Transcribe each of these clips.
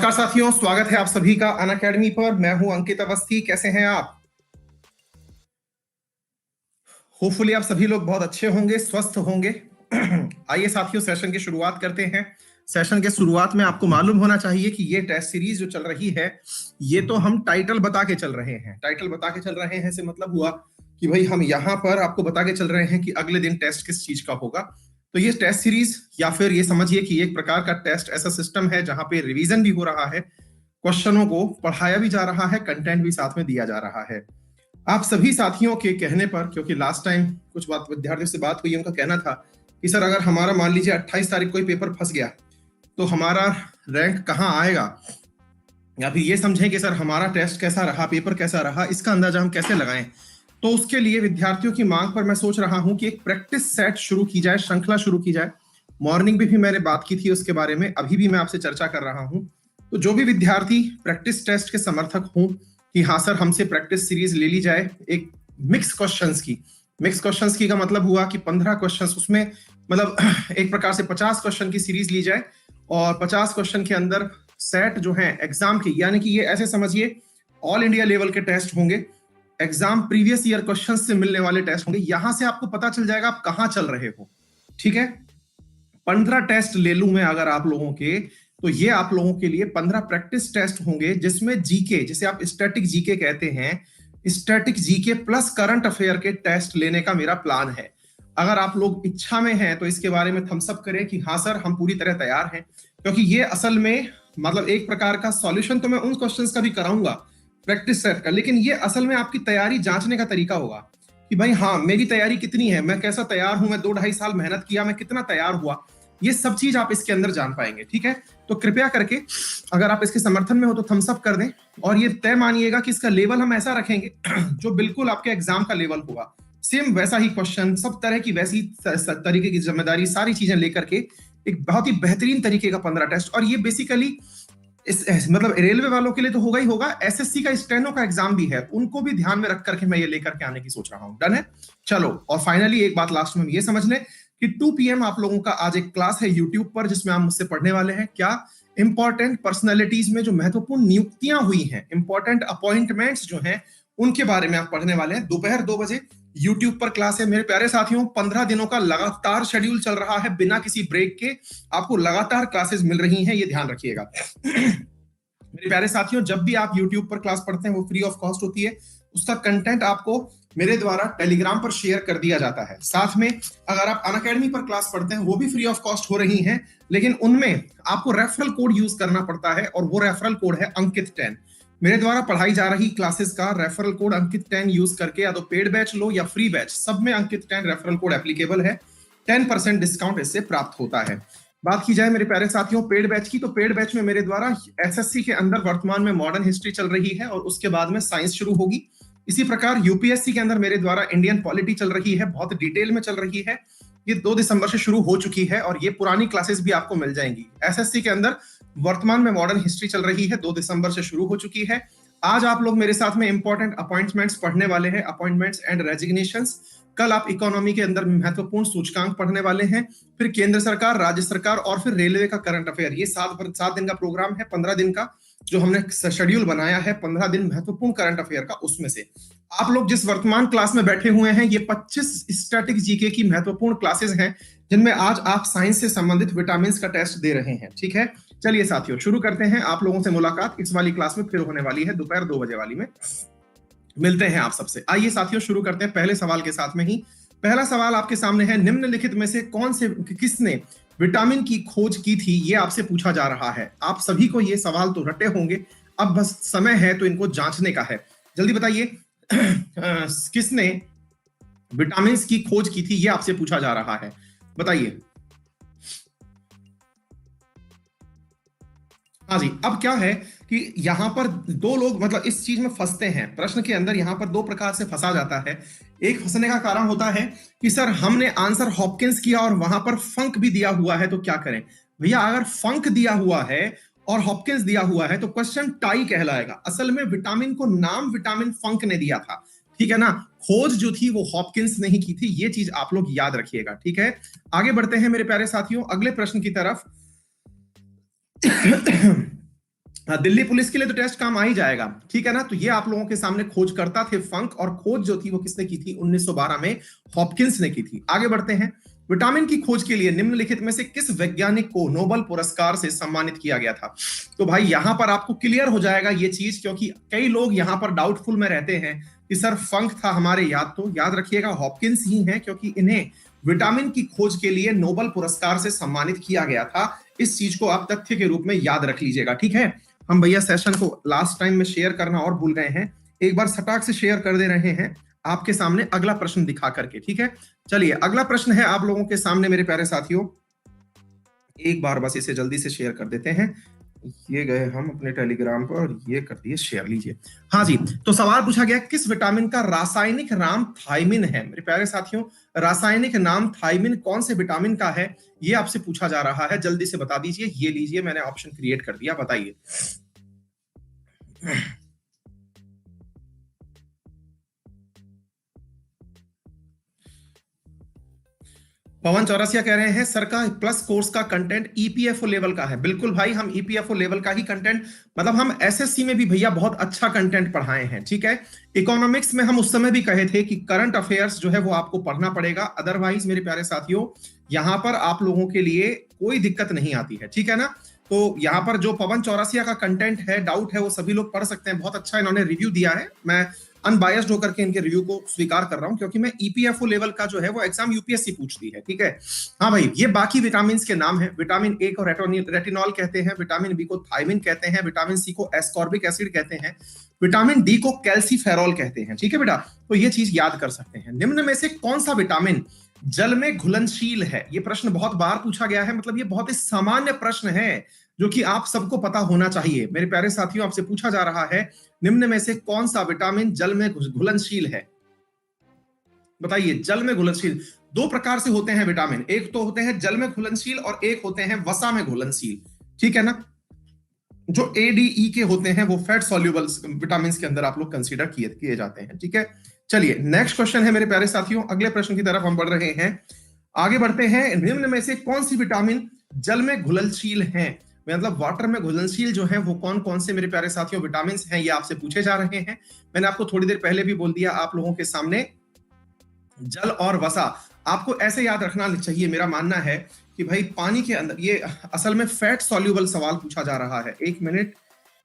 नमस्कार साथियों, स्वागत है आप सभी का अनअकैडमी पर। मैं हूं अंकित अवस्थी। कैसे हैं आप? होपफुली आप सभी लोग बहुत अच्छे होंगे, स्वस्थ होंगे। आइए साथियों, सेशन की शुरुआत करते हैं। सेशन के शुरुआत में आपको मालूम होना चाहिए कि ये टेस्ट सीरीज जो चल रही है, ये तो हम टाइटल बता के चल रहे हैं। टाइटल बता के चल रहे हैं से मतलब हुआ कि भाई हम यहाँ पर आपको बता के चल रहे हैं कि अगले दिन टेस्ट किस चीज का होगा। तो ये टेस्ट सीरीज या फिर ये समझिए कि एक प्रकार का टेस्ट ऐसा सिस्टम है जहां पे रिवीजन भी हो रहा है, क्वेश्चनों को पढ़ाया भी जा रहा है, कंटेंट भी साथ में दिया जा रहा है। आप सभी साथियों के कहने पर, क्योंकि लास्ट टाइम कुछ बात विद्यार्थियों से बात हुई, उनका कहना था कि सर अगर हमारा मान लीजिए 28 तारीख कोई पेपर फंस गया तो हमारा रैंक कहाँ आएगा, या फिर ये समझें कि सर हमारा टेस्ट कैसा रहा, पेपर कैसा रहा, इसका अंदाजा हम कैसे लगाएं। तो उसके लिए विद्यार्थियों की मांग पर मैं सोच रहा हूं कि एक प्रैक्टिस सेट शुरू की जाए, श्रृंखला शुरू की जाए। मॉर्निंग में भी मैंने बात की थी उसके बारे में, अभी भी मैं आपसे चर्चा कर रहा हूं। तो जो भी विद्यार्थी प्रैक्टिस टेस्ट के समर्थक हों कि हाँ सर हमसे प्रैक्टिस सीरीज ले ली जाए एक मिक्स क्वेश्चंस की। मिक्स क्वेश्चंस की का मतलब हुआ कि 15 क्वेश्चंस, उसमें मतलब एक प्रकार से 50 क्वेश्चन की सीरीज ली जाए और 50 क्वेश्चन के अंदर सेट जो है एग्जाम के, यानी कि ये ऐसे समझिए ऑल इंडिया लेवल के टेस्ट होंगे, एग्जाम प्रीवियस ईयर क्वेश्चन से मिलने वाले टेस्ट होंगे। यहां से आपको पता चल जाएगा आप कहां चल रहे हो। ठीक है, 15 टेस्ट ले लूं मैं अगर आप लोगों के, तो ये आप लोगों के लिए 15 प्रैक्टिस टेस्ट होंगे जिसमें जीके, जिसे आप स्टैटिक जीके कहते हैं, static GK plus current affair के टेस्ट लेने का मेरा प्लान है। अगर आप लोग इच्छा में हैं तो इसके बारे में थम्स अप करें कि हाँ सर हम पूरी तरह तैयार हैं, क्योंकि ये असल में मतलब एक प्रकार का सॉल्यूशन तो मैं उन क्वेश्चंस का भी कराऊंगा प्रैक्टिस सेट का, लेकिन ये असल में आपकी तैयारी जांचने का तरीका होगा कि भाई हाँ मेरी तैयारी कितनी है, मैं कैसा तैयार हूं, मैं 2-2.5 साल मेहनत किया, मैं कितना तैयार हुआ, ये सब चीज आप इसके अंदर जान पाएंगे। ठीक है, तो कृपया करके अगर आप इसके समर्थन में हो तो थम्स अप कर दें, और ये तय मानिएगा कि इसका लेवल हम ऐसा रखेंगे जो बिल्कुल आपके एग्जाम का लेवल होगा। सेम वैसा ही क्वेश्चन, सब तरह की वैसी तरीके की जिम्मेदारी, सारी चीजें लेकर के एक बहुत ही बेहतरीन तरीके का 15 टेस्ट। और ये बेसिकली मतलब रेलवे वालों के लिए तो होगा ही होगा, एसएससी का स्टेनो का एग्जाम भी है, उनको भी ध्यान में रख करके मैं ये लेकर के आने की सोच रहा हूं। डन है? चलो, और फाइनली एक बात लास्ट में ये समझ लें कि 2 PM आप लोगों का आज एक क्लास है यूट्यूब पर जिसमें आप मुझसे पढ़ने वाले हैं क्या, इंपॉर्टेंट पर्सनैलिटीज में जो महत्वपूर्ण नियुक्तियां हुई हैं, इंपॉर्टेंट अपॉइंटमेंट्स जो हैं, उनके बारे में आप पढ़ने वाले हैं। दोपहर 2 बजे यूट्यूब पर क्लास है मेरे प्यारे साथियों। 15 दिनों का लगातार शेड्यूल चल रहा है बिना किसी ब्रेक के, आपको लगातार क्लासेस मिल रही हैं, ये ध्यान रखिएगा। मेरे प्यारे साथियों, जब भी आप YouTube पर क्लास पढ़ते हैं वो फ्री ऑफ कॉस्ट होती है, उसका कंटेंट आपको मेरे द्वारा टेलीग्राम पर शेयर कर दिया जाता है। साथ में अगर आप अनअकैडमी पर क्लास पढ़ते हैं वो भी फ्री ऑफ कॉस्ट हो रही हैं, लेकिन उनमें आपको रेफरल कोड यूज करना पड़ता है, और वो रेफरल कोड है अंकित 10। मेरे द्वारा पढ़ाई जा रही क्लासेस का रेफरल कोड अंकित 10 यूज करके या तो पेड बैच लो या फ्री बैच, सब में अंकित 10 रेफरल कोड एप्लीकेबल है। 10% डिस्काउंट इससे प्राप्त होता है। बात की जाए मेरे प्यारे साथियों पेड बैच की, तो पेड बैच में मेरे द्वारा एसएससी के अंदर वर्तमान में मॉडर्न हिस्ट्री चल रही है और उसके बाद में साइंस शुरू होगी। इसी प्रकार यूपीएससी के अंदर मेरे द्वारा इंडियन पॉलिटी चल रही है, बहुत डिटेल में चल रही है। ये 2 दिसंबर से शुरू हो चुकी है और ये पुरानी क्लासेस भी आपको मिल जाएंगी। एसएससी के अंदर वर्तमान में मॉडर्न हिस्ट्री चल रही है, 2 दिसंबर से शुरू हो चुकी है। आज आप लोग मेरे साथ में इंपॉर्टेंट अपॉइंटमेंट्स पढ़ने वाले हैं, अपॉइंटमेंट्स एंड रेजिग्नेशंस। कल आप इकोनॉमी के अंदर महत्वपूर्ण सूचकांक पढ़ने वाले हैं, फिर केंद्र सरकार, राज्य सरकार और फिर रेलवे का करंट अफेयर। ये 7 दिन का प्रोग्राम है, 15 दिन का जो हमने शेड्यूल बनाया है, 15 दिन महत्वपूर्ण करंट अफेयर का। उसमें से आप लोग जिस वर्तमान क्लास में बैठे हुए हैं, ये 25 स्टैटिक जीके की महत्वपूर्ण क्लासेस हैं जिनमें आज आप साइंस से संबंधित विटामिन का टेस्ट दे रहे हैं। ठीक है, चलिए साथियों शुरू करते हैं। आप लोगों से मुलाकात इस वाली क्लास में फिर होने वाली है, दोपहर 2 बजे वाली में मिलते हैं आप सबसे। आइए साथियों शुरू करते हैं पहले सवाल के साथ में ही। पहला सवाल आपके सामने है, निम्नलिखित में से किसने विटामिन की खोज की थी, ये आपसे पूछा जा रहा है। आप सभी को ये सवाल तो रटे होंगे, अब बस समय है तो इनको जांचने का है। जल्दी बताइए किसने विटामिन की खोज की थी, ये आपसे पूछा जा रहा है, बताइए। हाँ जी, अब क्या है कि यहां पर 2 लोग मतलब इस चीज में फंसते हैं, प्रश्न के अंदर यहां पर 2 प्रकार से फंसा जाता है। एक फंसने का कारण होता है कि सर हमने आंसर हॉपकिंस किया और वहां पर फंक भी दिया हुआ है तो क्या करें। भैया अगर फंक दिया हुआ है और हॉपकिंस दिया हुआ है तो क्वेश्चन टाई कहलाएगा। असल में विटामिन को नाम विटामिन फंक ने दिया था, ठीक है ना, खोज जो थी वो हॉपकिंस ने ही की थी, ये चीज आप लोग याद रखिएगा। ठीक है, आगे बढ़ते हैं मेरे प्यारे साथियों अगले प्रश्न की तरफ। हाँ, दिल्ली पुलिस के लिए तो टेस्ट काम आ ही जाएगा, ठीक है ना। तो ये आप लोगों के सामने खोजकर्ता थे फंक, और खोज जो थी वो किसने की थी? 1912 में हॉपकिंस ने की थी। आगे बढ़ते हैं। विटामिन की खोज के लिए निम्नलिखित में से किस वैज्ञानिक को नोबेल पुरस्कार से सम्मानित किया गया था? तो भाई यहां पर आपको क्लियर हो जाएगा ये चीज, क्योंकि कई लोग यहां पर डाउटफुल में रहते हैं कि सर फंक था हमारे, याद रखिएगा हॉपकिंस ही है, क्योंकि इन्हें विटामिन की खोज के लिए नोबेल पुरस्कार से सम्मानित किया गया था। इस चीज को आप तथ्य के रूप में याद रख लीजिएगा, ठीक है। हम भैया सेशन को लास्ट टाइम में शेयर करना और भूल गए हैं, एक बार सटाक से शेयर कर दे रहे हैं आपके सामने अगला प्रश्न दिखा करके, ठीक है। चलिए अगला प्रश्न है आप लोगों के सामने मेरे प्यारे साथियों, एक बार बस इसे जल्दी से शेयर कर देते हैं। ये गए हम अपने टेलीग्राम पर और ये कर दिए शेयर, लीजिए। हाँ जी, तो सवाल पूछा गया किस विटामिन का रासायनिक नाम थायमिन है? मेरे प्यारे साथियों, रासायनिक नाम थायमिन कौन से विटामिन का है ये आपसे पूछा जा रहा है, जल्दी से बता दीजिए। ये लीजिए, मैंने ऑप्शन क्रिएट कर दिया, बताइए। पवन चौरसिया कह रहे हैं सर का प्लस कोर्स का कंटेंट ईपीएफओ लेवल का है। बिल्कुल भाई, हम ईपीएफओ लेवल का ही कंटेंट, मतलब हम एसएससी में भी भैया बहुत अच्छा कंटेंट पढ़ाए हैं, ठीक है। इकोनॉमिक्स में हम उस समय भी कहे थे कि करंट अफेयर्स जो है वो आपको पढ़ना पड़ेगा, अदरवाइज मेरे प्यारे साथियों यहां पर आप लोगों के लिए कोई दिक्कत नहीं आती है, ठीक है ना। तो यहाँ पर जो पवन चौरसिया का कंटेंट है, डाउट है, वो सभी लोग पढ़ सकते हैं, बहुत अच्छा इन्होंने रिव्यू दिया है। मैं अनबायस्ड होकर के इनके रिव्यू को स्वीकार कर रहा हूं, क्योंकि मैं ईपीएफओ लेवल का जो है वो एग्जाम यूपीएससी पूछती है, ठीक है। हाँ भाई, ये बाकी विटामिन के नाम है। विटामिन ए को रेटिनॉल कहते हैं, विटामिन बी को थायमिन कहते हैं, विटामिन सी को एस्कॉर्बिक एसिड कहते हैं, विटामिन डी को कैल्सीफेरॉल कहते हैं, ठीक है बेटा। तो ये चीज याद कर सकते हैं। निम्न में से कौन सा विटामिन जल में घुलनशील है? ये प्रश्न बहुत बार पूछा गया है, मतलब ये बहुत ही सामान्य प्रश्न है जो कि आप सबको पता होना चाहिए। मेरे प्यारे साथियों, आपसे पूछा जा रहा है निम्न में से कौन सा विटामिन जल में घुलनशील है? बताइए। जल में घुलनशील दो प्रकार से होते हैं विटामिन, एक तो होते हैं जल में घुलनशील और एक होते हैं वसा में घुलनशील, ठीक है ना। जो एडीई के होते हैं वो फैट सॉल्युबल विटामिन के अंदर आप लोग कंसीडर किए जाते हैं, ठीक है। चलिए नेक्स्ट क्वेश्चन है मेरे प्यारे साथियों, अगले प्रश्न की तरफ हम बढ़ रहे हैं। आगे बढ़ते हैं। निम्न में से कौन सी विटामिन जल में घुलनशील हैं? मतलब वाटर में घुलनशील जो है वो कौन कौन से मेरे प्यारे साथियों विटामिन हैं, ये आपसे पूछे जा रहे हैं। मैंने आपको थोड़ी देर पहले भी बोल दिया आप लोगों के सामने, जल और वसा आपको ऐसे याद रखना चाहिए। मेरा मानना है कि भाई पानी के अंदर, ये असल में फैट सॉल्युबल सवाल पूछा जा रहा है। एक मिनट,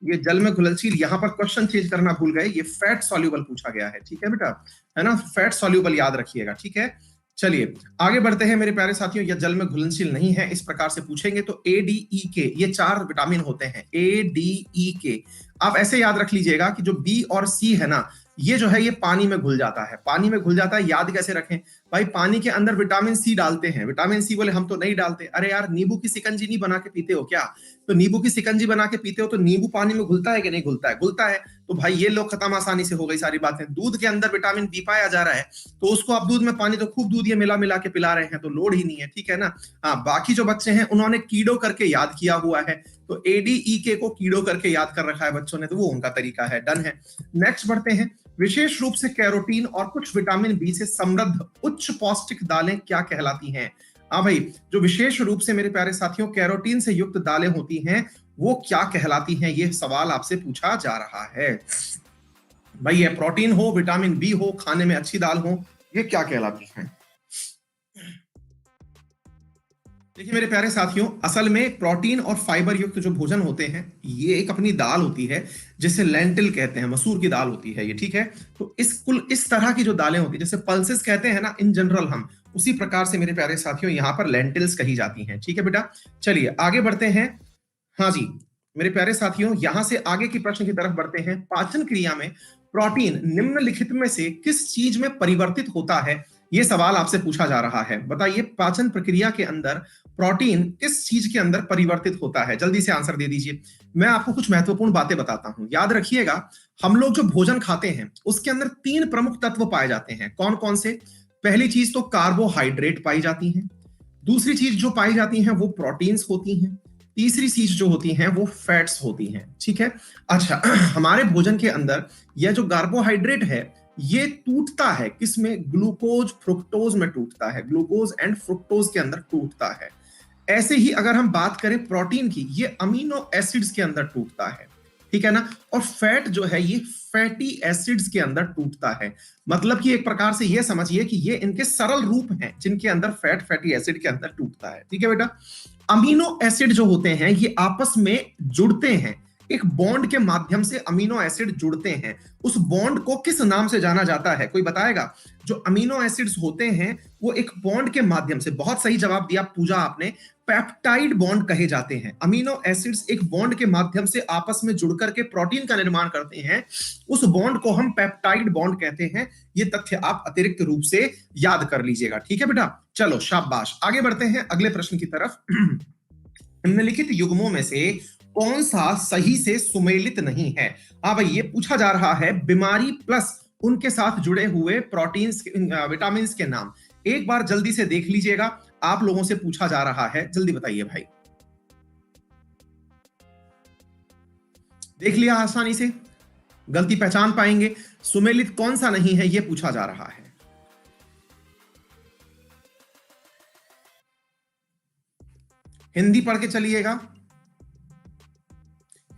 ये जल में घुलनशील, यहां पर क्वेश्चन चेंज करना भूल गए, ये फैट सॉल्युबल पूछा गया है, ठीक है बेटा, है ना। फैट सॉल्युबल याद रखिएगा, ठीक है। चलिए आगे बढ़ते हैं मेरे प्यारे साथियों। यह जल में घुलनशील नहीं है, इस प्रकार से पूछेंगे तो ए डी ई के, ये 4 विटामिन होते हैं, ए डी ई के। आप ऐसे याद रख लीजिएगा कि जो बी और सी है ना, ये जो है ये पानी में घुल जाता है, पानी में घुल जाता है। याद कैसे रखें भाई, पानी के अंदर विटामिन सी डालते हैं। विटामिन सी बोले हम तो नहीं डालते, अरे यार नींबू की शिकंजी नहीं बना के पीते हो क्या? तो नींबू की शिकंजी बना के पीते हो तो नींबू पानी में घुलता है कि नहीं घुलता है? घुलता है। तो भाई ये लोग खत्म, आसानी से हो गई सारी बातें। दूध के अंदर विटामिन बी पाया जा रहा है, तो उसको आप दूध में पानी तो खूब दूध ये मिला मिला के पिला रहे हैं, तो लोड ही नहीं है, ठीक है ना। हाँ, बाकी जो बच्चे हैं उन्होंने कीड़ो करके याद किया हुआ है, तो एडीई के को कीड़ो करके याद कर रखा है बच्चों ने, तो वो उनका तरीका है, डन है। नेक्स्ट बढ़ते हैं। विशेष रूप से कैरोटीन और कुछ विटामिन बी से समृद्ध उच्च पौष्टिक दालें क्या कहलाती हैं? हाँ भाई, जो विशेष रूप से मेरे प्यारे साथियों कैरोटीन से युक्त दालें होती हैं वो क्या कहलाती हैं? ये सवाल आपसे पूछा जा रहा है भाई। ये प्रोटीन हो, विटामिन बी हो, खाने में अच्छी दाल हो, ये क्या कहलाती हैं? देखिए मेरे प्यारे साथियों, असल में प्रोटीन और फाइबर युक्त जो भोजन होते हैं, ये एक अपनी दाल होती है जिसे लेंटिल कहते हैं, मसूर की दाल होती है ये, ठीक है। तो इस तरह की जो दालें होती है, जैसे पल्सेस कहते हैं ना इन जनरल हम, उसी प्रकार से मेरे प्यारे साथियों यहाँ पर लेंटिल्स कही जाती हैं, ठीक है बेटा। चलिए आगे बढ़ते हैं। हाँ जी मेरे प्यारे साथियों, यहां से आगे की प्रश्न की तरफ बढ़ते हैं। पाचन क्रिया में प्रोटीन निम्नलिखित में से किस चीज में परिवर्तित होता है? यह सवाल आपसे पूछा जा रहा है। बताइए, पाचन प्रक्रिया के अंदर प्रोटीन किस चीज के अंदर परिवर्तित होता है? जल्दी से आंसर दे दीजिए। मैं आपको कुछ महत्वपूर्ण बातें बताता हूं, याद रखिएगा। हम लोग जो भोजन खाते हैं उसके अंदर 3 प्रमुख तत्व पाए जाते हैं। कौन कौन से? पहली चीज तो कार्बोहाइड्रेट पाई जाती है, दूसरी चीज जो पाई जाती है वो प्रोटीन्स होती हैं, तीसरी चीज जो होती हैं वो फैट्स होती हैं, ठीक है। अच्छा, हमारे भोजन के अंदर यह जो कार्बोहाइड्रेट है ये टूटता है किसमें? ग्लूकोज फ्रुक्टोज में टूटता है, ग्लूकोज एंड फ्रुक्टोज के अंदर टूटता है। ऐसे ही अगर हम बात करें प्रोटीन की, ये अमीनो एसिड्स के अंदर टूटता है, ठीक है ना। और फैट जो है ये फैटी एसिड्स के अंदर टूटता है। मतलब कि एक प्रकार से ये समझिए कि ये इनके सरल रूप हैं जिनके अंदर फैट फैटी एसिड के अंदर टूटता है, ठीक है बेटा। अमीनो एसिड जो होते हैं ये आपस में जुड़ते हैं, एक बॉन्ड के माध्यम से अमीनो एसिड जुड़ते हैं। उस बॉन्ड को किस नाम से जाना जाता है, कोई बताएगा? जो अमीनो एसिड्स होते हैं वो एक बॉन्ड के माध्यम से, बहुत सही जवाब दिया पूजा आपने, पेप्टाइड बॉन्ड कहे जाते हैं। अमीनो एसिड्स एक बॉन्ड के माध्यम से आपस में जुड़कर के प्रोटीन का निर्माण करते हैं, उस बॉन्ड को हम पेप्टाइड बॉन्ड कहते हैं। ये तथ्य आप अतिरिक्त रूप से याद कर लीजिएगा, ठीक है बेटा। चलो शाबाश, आगे बढ़ते हैं अगले प्रश्न की तरफ। निम्नलिखित युग्मों में से कौन सा सही से सुमेलित नहीं है? हाँ भाई, ये पूछा जा रहा है बीमारी प्लस उनके साथ जुड़े हुए प्रोटीन्स, विटामिन के नाम। एक बार जल्दी से देख लीजिएगा, आप लोगों से पूछा जा रहा है, जल्दी बताइए भाई। देख लिया आसानी से, गलती पहचान पाएंगे। सुमेलित कौन सा नहीं है ये पूछा जा रहा है। हिंदी पढ़ के चलिएगा,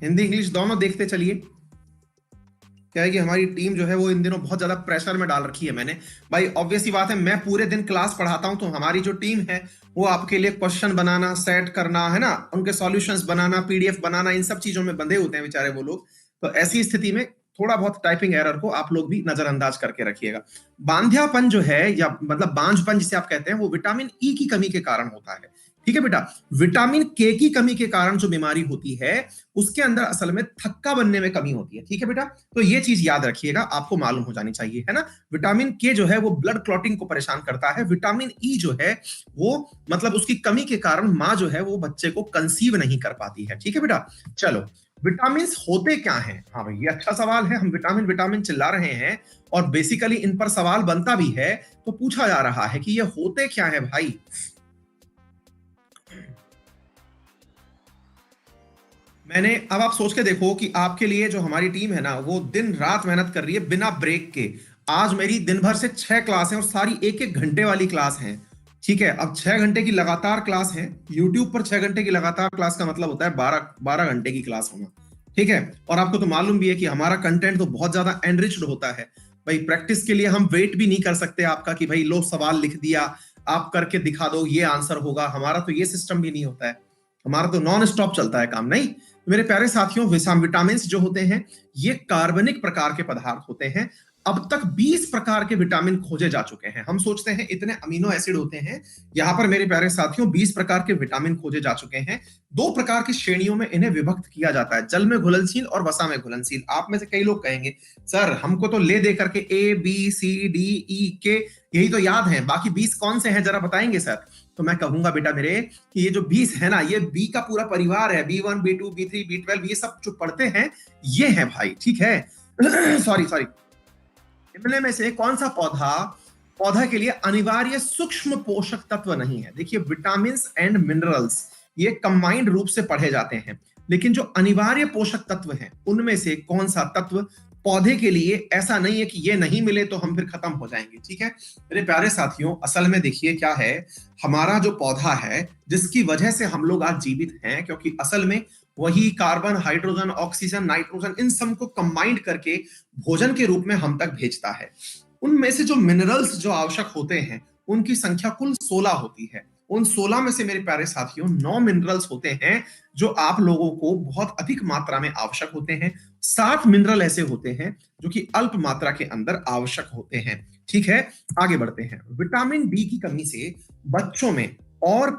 हिंदी इंग्लिश दोनों देखते चलिए। क्या है कि हमारी टीम जो है वो इन दिनों बहुत ज्यादा प्रेशर में डाल रखी है मैंने। भाई ऑब्वियस सी बात है, मैं पूरे दिन क्लास पढ़ाता हूं तो हमारी जो टीम है वो आपके लिए क्वेश्चन बनाना, सेट करना, है ना, उनके सॉल्यूशंस बनाना, पीडीएफ बनाना, इन सब चीजों में बंधे होते हैं बेचारे वो लोग। तो ऐसी स्थिति में थोड़ा बहुत टाइपिंग एरर को आप लोग भी नजरअंदाज करके रखिएगा। बांध्यापन जो है, या मतलब बांझपन जिसे आप कहते हैं, वो विटामिन ई की कमी के कारण होता है, ठीक है बेटा। विटामिन के की कमी के कारण जो बीमारी होती है उसके अंदर असल में थक्का बनने में कमी होती है, ठीक है बेटा। तो ये चीज याद रखिएगा, आपको मालूम हो जानी चाहिए, है ना। विटामिन के जो है वो ब्लड क्लॉटिंग को परेशान करता है। विटामिन ई जो है वो मतलब उसकी कमी के कारण माँ जो है वो बच्चे को कंसीव नहीं कर पाती है, ठीक है बेटा। चलो, विटामिन होते क्या हैं? हाँ भाई, ये अच्छा सवाल है। हम विटामिन विटामिन चिल्ला रहे हैं और बेसिकली इन पर सवाल बनता भी है, तो पूछा जा रहा है कि ये होते क्या है भाई। मैंने, अब आप सोच के देखो कि आपके लिए जो हमारी टीम है ना वो दिन रात मेहनत कर रही है बिना ब्रेक के। आज मेरी दिन भर से 6 क्लास है और सारी एक एक घंटे वाली क्लास है, ठीक है। अब 6 घंटे की लगातार क्लास है, यूट्यूब पर 6 घंटे की लगातार क्लास का मतलब होता है 12 घंटे की क्लास होना, ठीक है। और आपको तो मालूम भी है कि हमारा कंटेंट तो बहुत ज्यादा एनरिच्ड होता है भाई। प्रैक्टिस के लिए हम वेट भी नहीं कर सकते आपका कि भाई लो सवाल लिख दिया, आप करके दिखा दो ये आंसर होगा। हमारा तो ये सिस्टम भी नहीं होता है, हमारा तो नॉन स्टॉप चलता है काम, नहीं। मेरे प्यारे साथियों, विटामिन जो होते हैं ये कार्बनिक प्रकार के पदार्थ होते हैं। अब तक 20 प्रकार के विटामिन खोजे जा चुके हैं। हम सोचते हैं इतने अमीनो एसिड होते हैं, यहां पर मेरे प्यारे साथियों 20 प्रकार के विटामिन खोजे जा चुके हैं। 2 प्रकार की श्रेणियों में इन्हें विभक्त किया जाता है, जल में घुलनशील और वसा में घुलनशील। आप में से कई लोग कहेंगे सर हमको तो ले दे करके A B C D E के यही तो याद है, बाकी 20 कौन से हैं जरा बताएंगे सर। तो मैं कहूंगा बेटा मेरे कि ये जो 20 है ना, ये बी का पूरा परिवार है। B1 B2 B3 B12 ये सब जो पढ़ते हैं ये है भाई, ठीक है। सॉरी इनमें में से कौन सा पौधा के लिए अनिवार्य सूक्ष्म पोषक तत्व नहीं है? देखिए, विटामिन एंड मिनरल्स ये कंबाइंड रूप से पढ़े जाते हैं, लेकिन जो अनिवार्य पोषक तत्व हैं उनमें से कौन सा तत्व पौधे के लिए ऐसा नहीं है कि ये नहीं मिले तो हम फिर खत्म हो जाएंगे, ठीक है। मेरे प्यारे साथियों, असल में देखिए क्या है, हमारा जो पौधा है जिसकी वजह से हम लोग आज जीवित हैं, क्योंकि असल में वही carbon, hydrogen, oxygen, nitrogen in सब को कंबाइंड करके भोजन के रूप में हम तक भेजता है। उनमें से जो मिनरल्स जो आवश्यक होते हैं उनकी संख्या कुल 16 होती है। उन 16 में से मेरे प्यारे साथियों 9 मिनरल्स होते हैं जो आप लोगों को बहुत अधिक मात्रा में आवश्यक होते हैं। 7 मिनरल ऐसे होते हैं जो कि अल्प मात्रा के अंदर आवश्यक होते हैं, ठीक है। आगे बढ़ते हैं। विटामिन डी की कमी से बच्चों में और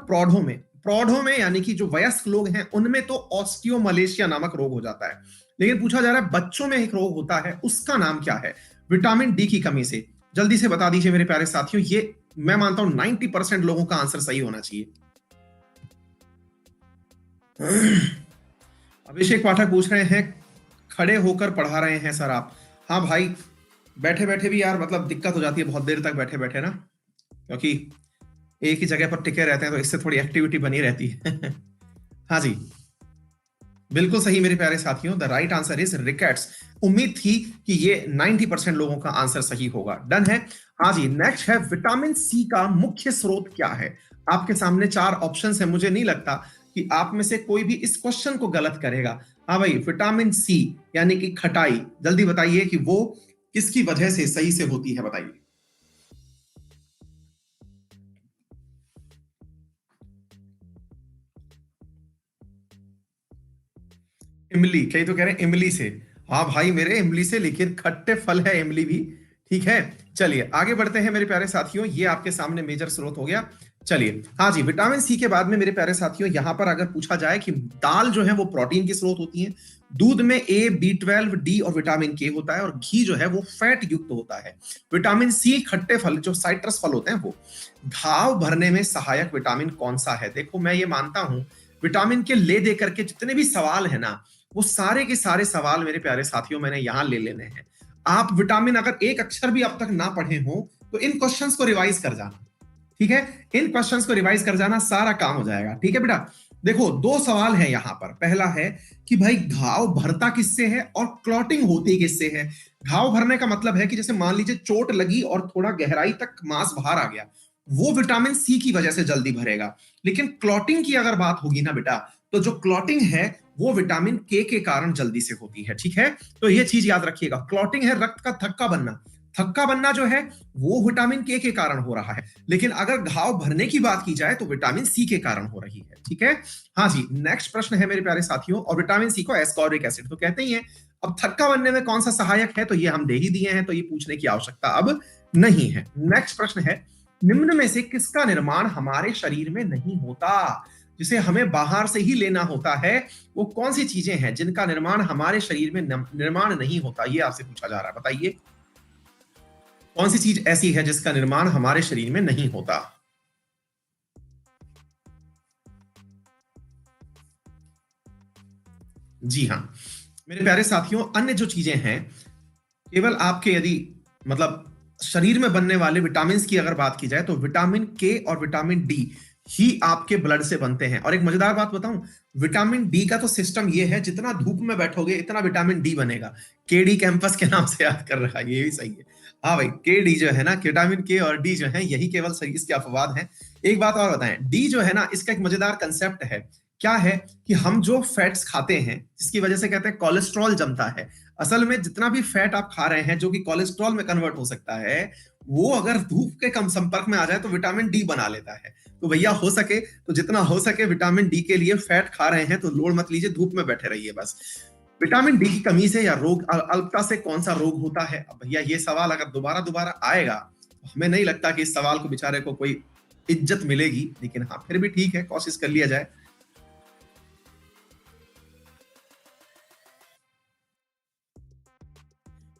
प्रौढ़ों में यानी कि जो वयस्क लोग हैं उनमें तो ऑस्टियोमलेशिया नामक रोग हो जाता है, लेकिन पूछा जा रहा है बच्चों में एक रोग होता है, उसका नाम क्या है? विटामिन डी की कमी से जल्दी से बता दीजिए मेरे प्यारे साथियों। ये मैं मानता हूं 90% लोगों का आंसर सही होना चाहिए। अभिषेक पाठक पूछ रहे हैं खड़े होकर पढ़ा रहे हैं सर आप? हाँ भाई, बैठे बैठे भी यार मतलब दिक्कत हो जाती है बहुत देर तक बैठे बैठे ना, क्योंकि एक ही जगह पर टिके रहते हैं तो इससे थोड़ी एक्टिविटी बनी रहती है। हाँ जी, बिल्कुल सही मेरे प्यारे साथियों, the right answer is rickets. उम्मीद थी कि ये 90% लोगों का आंसर सही होगा। डन है। हाँ जी, नेक्स्ट है विटामिन सी का मुख्य स्रोत क्या है? आपके सामने 4 ऑप्शंस हैं, मुझे नहीं लगता कि आप में से कोई भी इस क्वेश्चन को गलत करेगा। हाँ भाई, विटामिन सी यानी कि खटाई, जल्दी बताइए कि वो किसकी वजह से सही से होती है, बताइए। इमली, कई तो कह रहे हैं इमली से। हाँ भाई मेरे, इमली से, लेकिन खट्टे फल है इमली भी। ठीक है, चलिए आगे बढ़ते हैं मेरे प्यारे साथियों, ये आपके सामने मेजर स्रोत हो गया। चलिए, हाँ जी, विटामिन सी के बाद में मेरे प्यारे साथियों यहां पर अगर पूछा जाए कि दाल जो है वो प्रोटीन की स्रोत होती है, दूध में ए, बी 12, डी और विटामिन के होता है, और घी जो है वो फैट युक्त होता है। विटामिन सी खट्टे फल जो साइट्रस फल होते हैं वो। घाव भरने में सहायक विटामिन कौन सा है? देखो मैं ये मानता हूं, विटामिन के ले दे करके जितने भी सवाल है ना, वो सारे के सारे सवाल मेरे प्यारे साथियों मैंने यहां ले लेने हैं। आप विटामिन अगर एक अक्षर भी अब तक ना पढ़े हो तो इन क्वेश्चंस को रिवाइज कर जाना। ठीक है, इन क्वेश्चंस को रिवाइज कर जाना, सारा काम हो जाएगा। ठीक है बेटा, देखो 2 सवाल है यहां पर। पहला है कि भाई घाव भरता किससे है और क्लॉटिंग होती किससे है। घाव भरने का मतलब है कि जैसे मान लीजिए चोट लगी और थोड़ा गहराई तक मांस बाहर आ गया, वो विटामिन सी की वजह से जल्दी भरेगा। लेकिन क्लॉटिंग की अगर बात होगी ना बेटा, तो जो क्लॉटिंग है वो विटामिन के कारण जल्दी से होती है। ठीक है, तो ये चीज याद रखिएगा, क्लॉटिंग है रक्त का थक्का बनना। थक्का बनना जो है वो विटामिन के कारण हो रहा है, लेकिन अगर घाव भरने की बात की जाए तो विटामिन सी के कारण हो रही है। ठीक है, हाँ जी, नेक्स्ट प्रश्न है मेरे प्यारे साथियों, और विटामिन सी को एस्कॉर्बिक एसिड तो कहते ही हैं। अब थक्का बनने में कौन सा सहायक है, तो ये हम दे ही दिए हैं, तो ये पूछने की आवश्यकता अब नहीं है। नेक्स्ट प्रश्न है, निम्न में से किसका निर्माण हमारे शरीर में नहीं होता, जिसे हमें बाहर से ही लेना होता है? वो कौन सी चीजें हैं जिनका निर्माण हमारे शरीर में निर्माण नहीं होता, ये आपसे पूछा जा रहा है, बताइए कौन सी चीज ऐसी है जिसका निर्माण हमारे शरीर में नहीं होता। जी हाँ मेरे प्यारे साथियों, अन्य जो चीजें हैं, केवल आपके यदि मतलब शरीर में बनने वाले विटामिन की अगर बात की जाए तो विटामिन के और विटामिन डी ही आपके ब्लड से बनते हैं। और एक मजेदार बात बताऊं, विटामिन डी का तो सिस्टम ये है, जितना धूप में बैठोगे इतना विटामिन डी बनेगा। केडी कैंपस के नाम से याद कर रखा है, ये भी सही है। हाँ भाई, के डी जो है ना, विटामिन के और डी जो है, यही केवल शरीर के अपवाद हैं। एक बात और बताएं, डी जो है ना, इसका एक मजेदार कंसेप्ट है। क्या है कि हम जो फैट्स खाते हैं जिसकी वजह से कहते हैं कोलेस्ट्रॉल जमता है, असल में जितना भी फैट आप खा रहे हैं जो कि कोलेस्ट्रॉल में कन्वर्ट हो सकता है, वो अगर धूप के कम संपर्क में आ जाए तो विटामिन डी बना लेता है। तो भैया हो सके तो जितना हो सके विटामिन डी के लिए फैट खा रहे हैं तो लोड मत लीजिए, धूप में बैठे रहिए बस। विटामिन डी की कमी से या रोग अल्पता से कौन सा रोग होता है? अब भैया ये सवाल अगर दोबारा दोबारा आएगा तो हमें नहीं लगता कि इस सवाल को बेचारे को कोई इज्जत मिलेगी, लेकिन हाँ फिर भी ठीक है, कोशिश कर लिया जाए।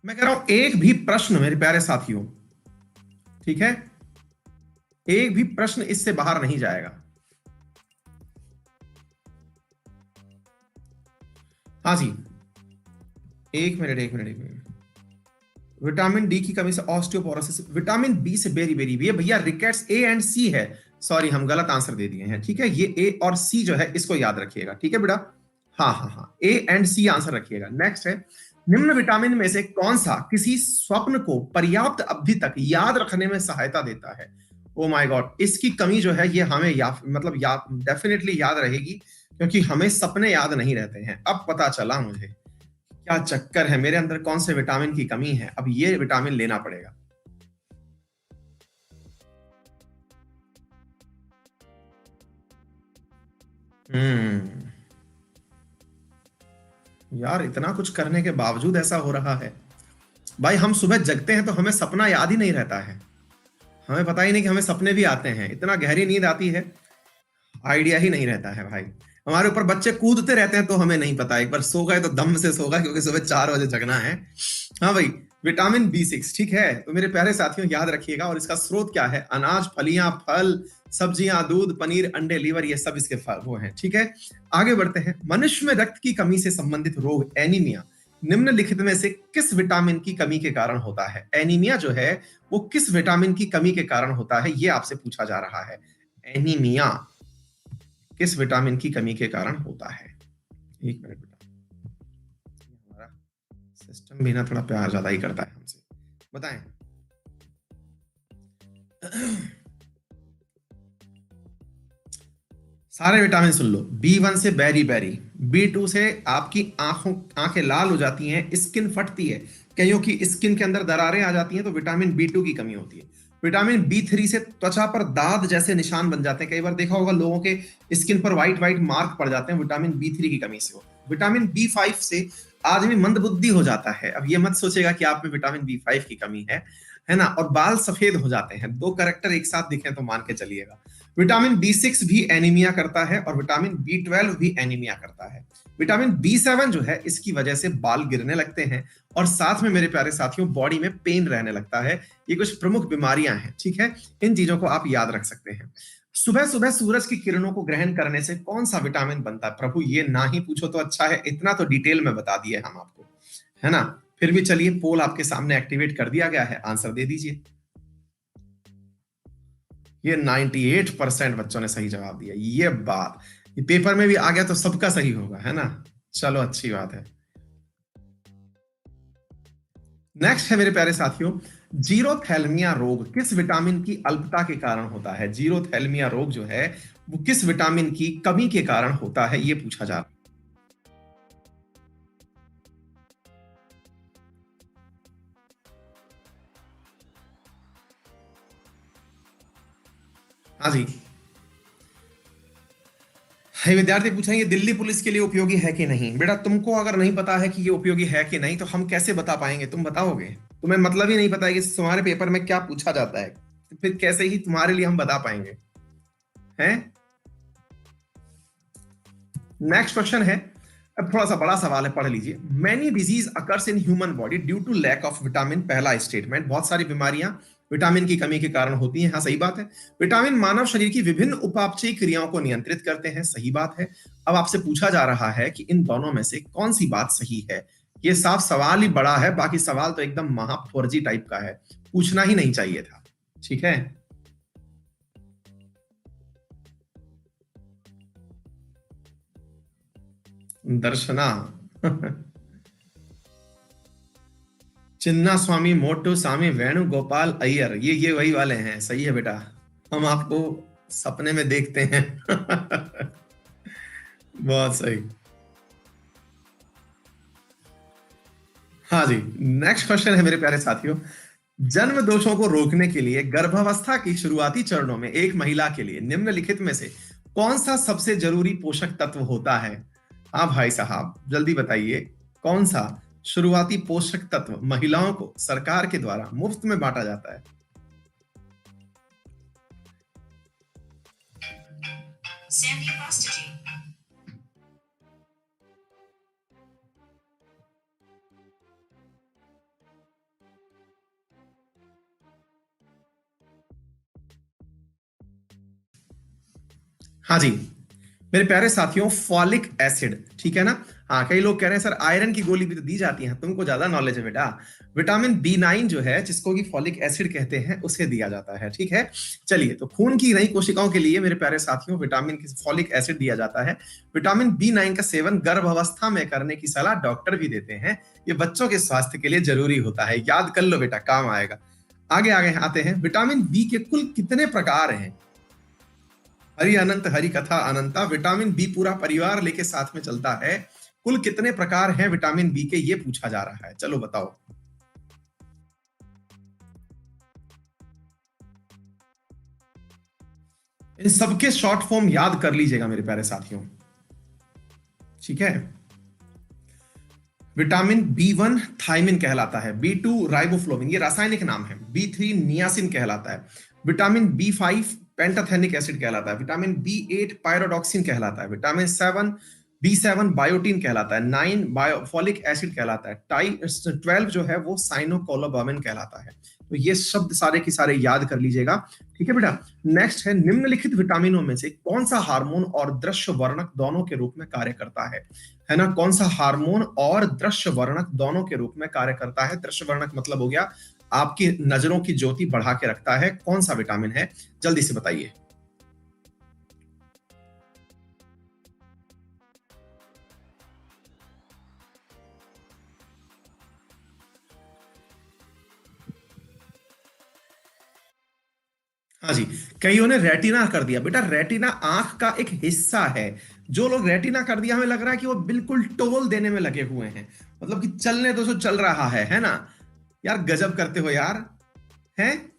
मैं कह रहा हूं एक भी प्रश्न मेरे प्यारे साथियों, ठीक है, एक भी प्रश्न इससे बाहर नहीं जाएगा। हाँ जी, एक मिनट एक मिनट एक मिनट। विटामिन डी की कमी से ऑस्टियोपोरोसिस, विटामिन बी से बेरी बेरी भी है भैया, रिकेट्स ए एंड सी है। सॉरी, हम गलत आंसर दे दिए हैं। ठीक है, ये ए और सी जो है इसको याद रखिएगा। ठीक है बेटा, हाँ हाँ हाँ, ए एंड सी आंसर रखिएगा। नेक्स्ट है, निम्न विटामिन में से कौन सा किसी स्वप्न को पर्याप्त अवधि तक याद रखने में सहायता देता है? ओ माय गॉड, इसकी कमी जो है ये हमें मतलब याद डेफिनेटली याद रहेगी, क्योंकि हमें सपने याद नहीं रहते हैं। अब पता चला मुझे क्या चक्कर है, मेरे अंदर कौन से विटामिन की कमी है, अब ये विटामिन लेना पड़ेगा। हम्म, यार इतना कुछ करने के बावजूद ऐसा हो रहा है। भाई हम सुबह जगते हैं तो हमें सपना याद ही नहीं रहता है, हमें पता ही नहीं कि हमें सपने भी आते हैं, इतना गहरी नींद आती है, आइडिया ही नहीं रहता है भाई। हमारे ऊपर बच्चे कूदते रहते हैं तो हमें नहीं पता, एक बार सो गए तो दम से सो गए, क्योंकि सुबह 4 बजे जगना है। हाँ भाई, विटामिन बी 6, ठीक है, तो मेरे प्यारे साथियों याद रखिएगा, और इसका स्रोत क्या है? अनाज, फलियां, फल, सब्जियां, दूध, पनीर, अंडे, लीवर, ये सब इसके फल वो हैं। ठीक है, आगे बढ़ते हैं। मनुष्य में रक्त की कमी से संबंधित रोग एनीमिया निम्नलिखित में से किस विटामिन की कमी के कारण होता है? एनीमिया जो है वो किस विटामिन की कमी के कारण होता है, ये आपसे पूछा जा रहा है। एनीमिया किस विटामिन की कमी के कारण होता है? एक मिनट बेटा, हमारा सिस्टम भी ना थोड़ा प्यार ज्यादा ही करता है हमसे, बताएं। सारे विटामिन सुन लो। B1 से बेरी बेरी, B2 से आपकी आंखें लाल हो जाती हैं, स्किन फटती है, कईयों की स्किन के अंदर दरारें आ जाती हैं, तो विटामिन B2 की कमी होती है। विटामिन B3 से त्वचा पर दाद जैसे निशान बन जाते हैं, कई बार देखा होगा लोगों के स्किन पर व्हाइट व्हाइट मार्क पड़ जाते हैं, विटामिन B3 की कमी से हो। विटामिन B5 से आदमी मंदबुद्धि हो जाता है। अब ये मत सोचेगा कि आप में विटामिन B5 की कमी है ना, और बाल सफेद हो जाते हैं। दो करेक्टर एक साथ दिखे तो मान के चलिएगा। विटामिन B6 भी एनीमिया करता है और विटामिन B12 भी एनीमिया करता है। विटामिन B7 जो है इसकी वजह से बाल गिरने लगते हैं और साथ में मेरे प्यारे साथियों बॉडी में पेन रहने लगता है। ये कुछ प्रमुख बीमारियां हैं, ठीक है। इन चीजों को आप याद रख सकते हैं। सुबह सुबह सूरज की किरणों को ग्रहण करने से कौन सा विटामिन बनता है? प्रभु ये ना ही पूछो तो अच्छा है, इतना तो डिटेल में बता दिए हम आपको, है ना। फिर भी चलिए, पोल आपके सामने एक्टिवेट कर दिया गया है, आंसर दे दीजिए। ये 98% बच्चों ने सही जवाब दिया। ये बात ये पेपर में भी आ गया तो सबका सही होगा, है ना। चलो अच्छी बात है। नेक्स्ट है मेरे प्यारे साथियों, जीरोथैल्मिया रोग किस विटामिन की अल्पता के कारण होता है? जीरोथैल्मिया रोग जो है वो किस विटामिन की कमी के कारण होता है, ये पूछा जा रहा है। हाँ जी। है विद्यार्थी पूछेंगे दिल्ली पुलिस के लिए उपयोगी है कि नहीं? बेटा तुमको अगर नहीं पता है कि ये उपयोगी है कि नहीं तो हम कैसे बता पाएंगे? तुम बताओगे? तुम्हें मतलब ही नहीं पता है कि तुम्हारे पेपर में क्या पूछा जाता है, तो फिर कैसे ही तुम्हारे लिए हम बता पाएंगे? हैं? नेक्स्ट क्वेश्चन है, अब थोड़ा सा बड़ा सवाल है, पढ़ लीजिए। Many diseases occurs in human body due to lack of vitamin. पहला स्टेटमेंट, बहुत सारी बीमारियां विटामिन की कमी के कारण होती हैं। हाँ सही बात है। विटामिन मानव शरीर की विभिन्न उपापचयी क्रियाओं को नियंत्रित करते हैं। सही बात है। अब आपसे पूछा जा रहा है कि इन दोनों में से कौन सी बात सही है? ये साफ सवाल ही बड़ा है, बाकी सवाल तो एकदम महा फर्जी टाइप का है, पूछना ही नहीं चाहिए था। ठीक है। दर्शना चिन्ना स्वामी, मोटू स्वामी, वेणुगोपाल अय्यर, ये वही वाले हैं। सही है बेटा, हम आपको सपने में देखते हैं। बहुत सही। हाँ जी। नेक्स्ट क्वेश्चन है मेरे प्यारे साथियों, जन्म दोषों को रोकने के लिए गर्भावस्था की शुरुआती चरणों में एक महिला के लिए निम्नलिखित में से कौन सा सबसे जरूरी पोषक तत्व होता है? हाँ भाई साहब जल्दी बताइए, कौन सा शुरुआती पोषक तत्व महिलाओं को सरकार के द्वारा मुफ्त में बांटा जाता है? हाँ जी मेरे प्यारे साथियों, फॉलिक एसिड, ठीक है ना। हाँ कई लोग कह रहे हैं सर आयरन की गोली भी तो दी जाती है, तुमको ज्यादा नॉलेज है बेटा। विटामिन B9 जो है, जिसको कि फॉलिक एसिड कहते हैं, उसे दिया जाता है, ठीक है। चलिए, तो खून की नई कोशिकाओं के लिए मेरे प्यारे साथियों विटामिन फॉलिक एसिड दिया जाता है। विटामिन B9 का सेवन गर्भावस्था में करने की सलाह डॉक्टर भी देते हैं। ये बच्चों के स्वास्थ्य के लिए जरूरी होता है, याद कर लो बेटा, काम आएगा। आगे आगे आते हैं, विटामिन बी के कुल कितने प्रकार हैं? हरि अनंत हरि कथा अनंता, विटामिन बी पूरा परिवार लेके साथ में चलता है। कुल कितने प्रकार हैं विटामिन बी के, ये पूछा जा रहा है, चलो बताओ। इन सबके शॉर्ट फॉर्म याद कर लीजिएगा मेरे प्यारे साथियों, ठीक है। विटामिन B1 थायमिन कहलाता है, B2 राइबोफ्लोविन, ये रासायनिक नाम है, B3 नियासिन कहलाता है, विटामिन B5 पेंटाथेनिक एसिड कहलाता है, विटामिन B8 पायरोडॉक्सिन कहलाता है, विटामिन 7 B7 बायोटीन कहलाता है, 9 बायोफोलिक एसिड कहलाता है, 12 जो है वो साइनोकोलोबामिन कहलाता है। तो ये शब्द सारे के सारे याद कर लीजिएगा, ठीक है बेटा। नेक्स्ट है, निम्नलिखित विटामिनों में से कौन सा हार्मोन और दृश्य वर्णक दोनों के रूप में कार्य करता है ना। कौन सा हार्मोन और दृश्य वर्णक दोनों के रूप में कार्य करता है? दृश्य वर्णक मतलब हो गया आपकी नजरों की ज्योति बढ़ा के रखता है। कौन सा विटामिन है, जल्दी से बताइए। हाँ जी, कईयों ने रेटिना कर दिया। बेटा रेटिना आंख का एक हिस्सा है। जो लोग रेटिना कर दिया, हमें लग रहा है कि वो बिल्कुल टोल देने में लगे हुए हैं, मतलब कि चलने तो चल रहा है ना। यार गजब करते हो यार, हैं?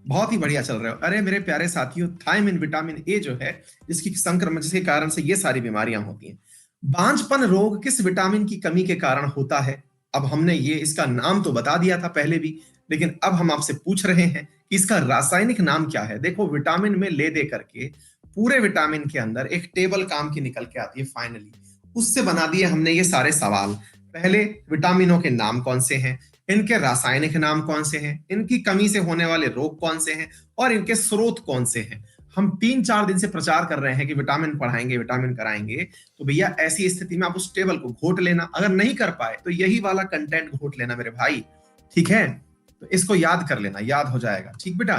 बहुत ही बढ़िया चल रहे हो। अरे मेरे प्यारे साथियों, थायमिन विटामिन ए जो है, जिसकी संक्रमण जिसके कारण से ये सारी बीमारियां होती हैं। बांझपन रोग किस विटामिन की कमी के कारण होता है? अब हमने ये इसका नाम तो बता दिया था पहले भी, लेकिन अब हम आपसे पूछ रहे हैं कि इसका रासायनिक नाम क्या है। देखो विटामिन में ले दे करके पूरे विटामिन के अंदर एक टेबल काम की निकल के आती है फाइनली, उससे बना दिए हमने ये सारे सवाल। पहले विटामिनों के नाम कौन से हैं, इनके रासायनिक नाम कौन से हैं, इनकी कमी से होने वाले रोग कौन से हैं, और इनके स्रोत कौन से हैं। हम 3-4 दिन से प्रचार कर रहे हैं कि विटामिन पढ़ाएंगे, विटामिन कराएंगे। तो भैया ऐसी स्थिति में आप उस टेबल को घोट लेना, अगर नहीं कर पाए तो यही वाला कंटेंट घोट लेना मेरे भाई, ठीक है? तो इसको याद कर लेना, याद हो जाएगा, ठीक बेटा।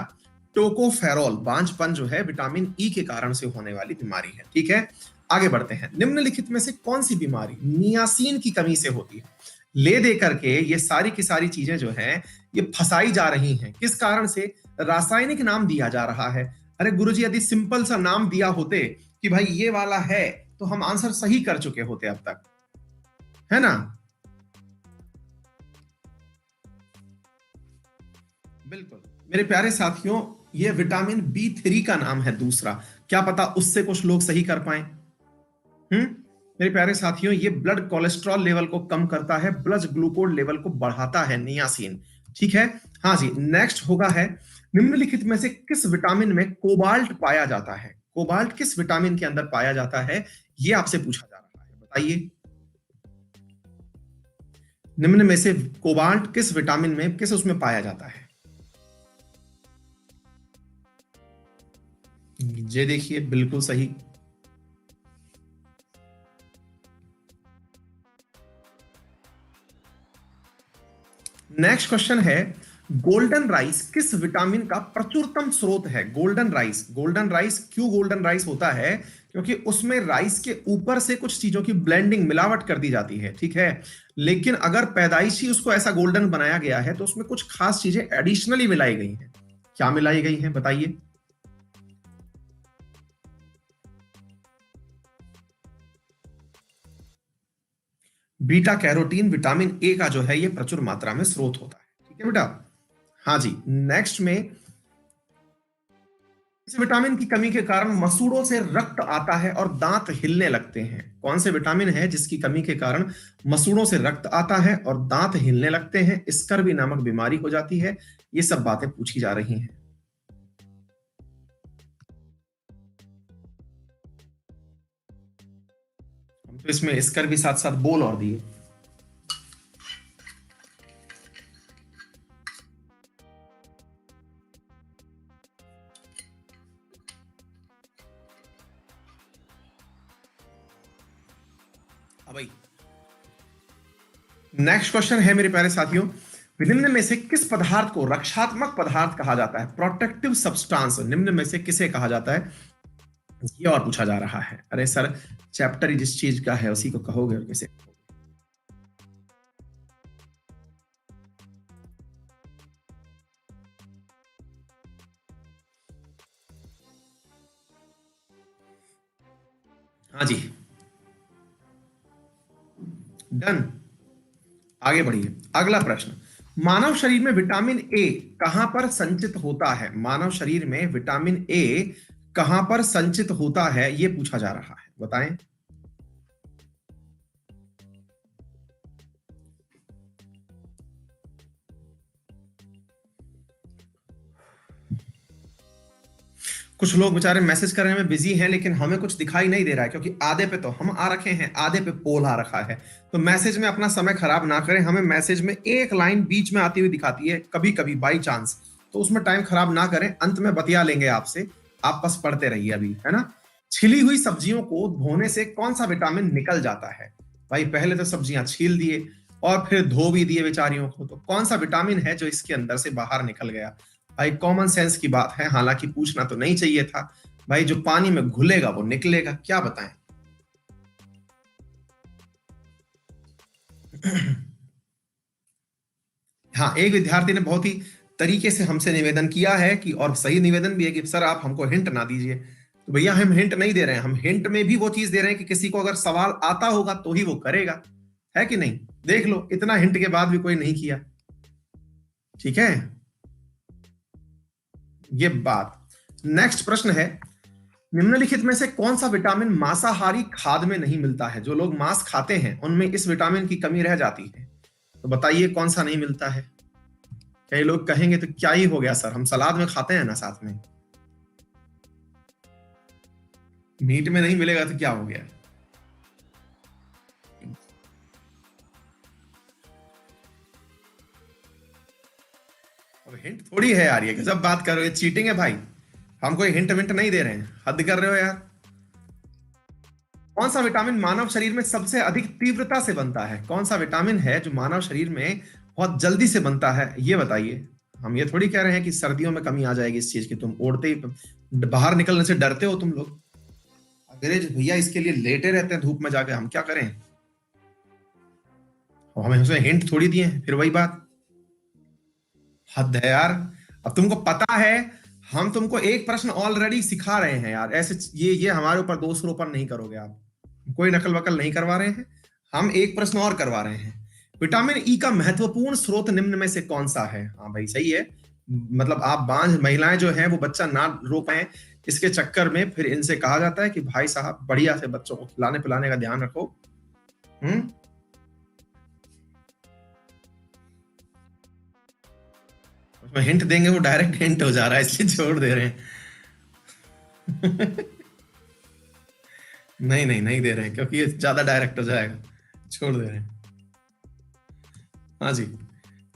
टोकोफेरॉल, बांझपन जो है विटामिन ई के कारण से होने वाली बीमारी है, ठीक है। आगे बढ़ते हैं। निम्नलिखित में से कौन सी बीमारी नियासिन की कमी से होती है? ले दे करके ये सारी की सारी चीजें जो हैं ये फंसाई जा रही हैं, किस कारण से? रासायनिक नाम दिया जा रहा है। अरे गुरुजी यदि सिंपल सा नाम दिया होते कि भाई ये वाला है, तो हम आंसर सही कर चुके होते अब तक, है ना? बिल्कुल मेरे प्यारे साथियों, ये विटामिन बी 3 का नाम है दूसरा। क्या पता उससे कुछ लोग सही कर पाए। मेरे प्यारे साथियों, ये ब्लड कोलेस्ट्रॉल लेवल को कम करता है, ब्लड ग्लूकोज लेवल को बढ़ाता है नियासिन, ठीक है। हाँ जी, नेक्स्ट होगा है, निम्नलिखित में से किस विटामिन में कोबाल्ट पाया जाता है? कोबाल्ट किस विटामिन के अंदर पाया जाता है, ये आपसे पूछा जा रहा है, बताइए। निम्न में से कोबाल्ट किस विटामिन में, किस उसमें पाया जाता है? ये देखिए बिल्कुल सही। नेक्स्ट क्वेश्चन है, गोल्डन राइस किस विटामिन का प्रचुरतम स्रोत है? गोल्डन राइस, गोल्डन राइस क्यों गोल्डन राइस होता है? क्योंकि उसमें राइस के ऊपर से कुछ चीजों की ब्लेंडिंग, मिलावट कर दी जाती है, ठीक है। लेकिन अगर पैदाइशी उसको ऐसा गोल्डन बनाया गया है तो उसमें कुछ खास चीजें एडिशनली मिलाई गई हैं। क्या मिलाई गई हैं, बताइए। बीटा कैरोटीन विटामिन ए का जो है ये प्रचुर मात्रा में स्रोत होता है, ठीक है बेटा। हाँ जी, नेक्स्ट में, इस विटामिन की कमी के कारण मसूड़ों से रक्त आता है और दांत हिलने लगते हैं। कौन से विटामिन है जिसकी कमी के कारण मसूड़ों से रक्त आता है और दांत हिलने लगते हैं, स्कर्वी नामक बीमारी हो जाती है? ये सब बातें पूछी जा रही हैं। हम तो इसमें स्कर्वी साथ साथ बोल और दिए। भाई नेक्स्ट क्वेश्चन है मेरे प्यारे साथियों, निम्न में से किस पदार्थ को रक्षात्मक पदार्थ कहा जाता है? प्रोटेक्टिव सब्सटेंस निम्न में से किसे कहा जाता है, ये और पूछा जा रहा है। अरे सर, चैप्टर ही जिस चीज का है उसी को कहोगे और किसे? हाँ जी, डन। आगे बढ़िए, अगला प्रश्न, मानव शरीर में विटामिन ए कहां पर संचित होता है? मानव शरीर में विटामिन ए कहां पर संचित होता है, यह पूछा जा रहा है, बताएं। कुछ लोग बेचारे मैसेज करने में बिजी हैं, लेकिन हमें कुछ दिखाई नहीं दे रहा है, क्योंकि आधे पे तो हम आ रखे हैं, आधे पे पोल आ रखा है। तो मैसेज में अपना समय खराब ना करें। हमें मैसेज में एक लाइन बीच में आती हुई दिखाती है कभी कभी बाई चांस, तो उसमें टाइम खराब ना करें, अंत में बतिया लेंगे आपसे। आप बस पढ़ते रहिए अभी, है ना। छिली हुई सब्जियों को धोने से कौन सा विटामिन निकल जाता है? भाई पहले तो सब्जियां छील दिए और फिर धो भी दिए बेचारियों को, तो कौन सा विटामिन है जो इसके अंदर से बाहर निकल गया? भाई कॉमन सेंस की बात है, हालांकि पूछना तो नहीं चाहिए था। भाई जो पानी में घुलेगा वो निकलेगा, क्या बताएं। हाँ, एक विद्यार्थी ने बहुत ही तरीके से हमसे निवेदन किया है कि, और सही निवेदन भी है कि सर आप हमको हिंट ना दीजिए, तो भैया हम हिंट नहीं दे रहे हैं, हम हिंट में भी वो चीज दे रहे हैं कि किसी को अगर सवाल आता होगा तो ही वो करेगा, है कि नहीं? देख लो, इतना हिंट के बाद भी कोई नहीं किया। ठीक है, ये बात। नेक्स्ट प्रश्न है, निम्नलिखित में से कौन सा विटामिन मांसाहारी खाद्य में नहीं मिलता है? जो लोग मांस खाते हैं उनमें इस विटामिन की कमी रह जाती है, तो बताइए कौन सा नहीं मिलता है? कई लोग कहेंगे तो क्या ही हो गया सर, हम सलाद में खाते हैं ना साथ में, मीट में नहीं मिलेगा तो क्या हो गया? अब हिंट थोड़ी है यार, ये गजब बात कर रहे हो, चीटिंग है भाई। हम कोई हिंट विंट नहीं दे रहे हैं, हद कर रहे हो यार। कौन सा विटामिन मानव शरीर में सबसे अधिक तीव्रता से बनता है? कौन सा विटामिन है जो मानव शरीर में बहुत जल्दी से बनता है, ये बताइए। हम ये थोड़ी कह रहे हैं कि सर्दियों में कमी आ जाएगी इस चीज की, तुम ओढ़ते ही बाहर निकलने से डरते हो तुम लोग। अंग्रेज भैया इसके लिए लेटे रहते हैं धूप में जाके, हम क्या करें? और हमें उसमें हिंट थोड़ी दिए हैं, फिर वही बात, हद है यार। अब तुमको पता है, हम तुमको एक प्रश्न ऑलरेडी सिखा रहे हैं यार, ऐसे ये हमारे ऊपर दोषारोपण नहीं करोगे आप, कोई नकल वकल नहीं करवा रहे हैं, हम एक प्रश्न और करवा रहे हैं। विटामिन ई का महत्वपूर्ण स्रोत निम्न में से कौन सा है? हाँ भाई सही है, मतलब आप बांझ महिलाएं जो हैं वो बच्चा ना रो पाए इसके चक्कर में फिर इनसे कहा जाता है कि भाई साहब बढ़िया से बच्चों को खिलाने पिलाने का ध्यान रखो। उसमें हिंट देंगे वो डायरेक्ट हिंट हो जा रहा है, इसलिए छोड़ दे रहे हैं। नहीं नहीं नहीं दे रहे हैं, क्योंकि ये ज्यादा डायरेक्ट हो जाएगा, छोड़ दे रहे हैं। हाँ जी,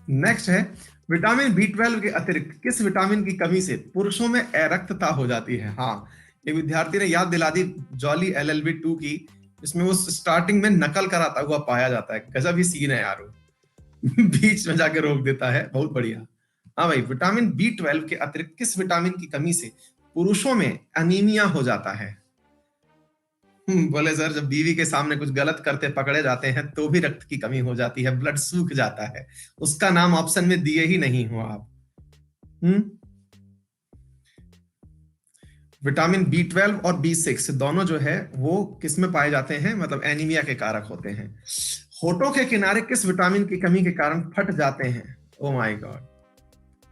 नेक्स्ट है, विटामिन बी 12 के अतिरिक्त किस विटामिन की कमी से पुरुषों में अरक्तता हो जाती है? हाँ, एक विद्यार्थी ने याद दिला दी जॉली LLB 2 की, इसमें वो स्टार्टिंग में नकल कराता हुआ पाया जाता है, गजब ही सीन है यार वो। बीच में जाके रोक देता है, बहुत बढ़िया। हाँ भाई, विटामिन बी 12 के अतिरिक्त किस विटामिन की कमी से पुरुषों में अनीमिया हो जाता है? बोले सर जब बीवी के सामने कुछ गलत करते पकड़े जाते हैं तो भी रक्त की कमी हो जाती है, ब्लड सूख जाता है, उसका नाम ऑप्शन में दिए ही नहीं हो आप। विटामिन बी 12 और बी 6 दोनों जो है वो किस में पाए जाते हैं, मतलब एनीमिया के कारक होते हैं। होठों के किनारे किस विटामिन की कमी के कारण फट जाते हैं? ओ माय गॉड,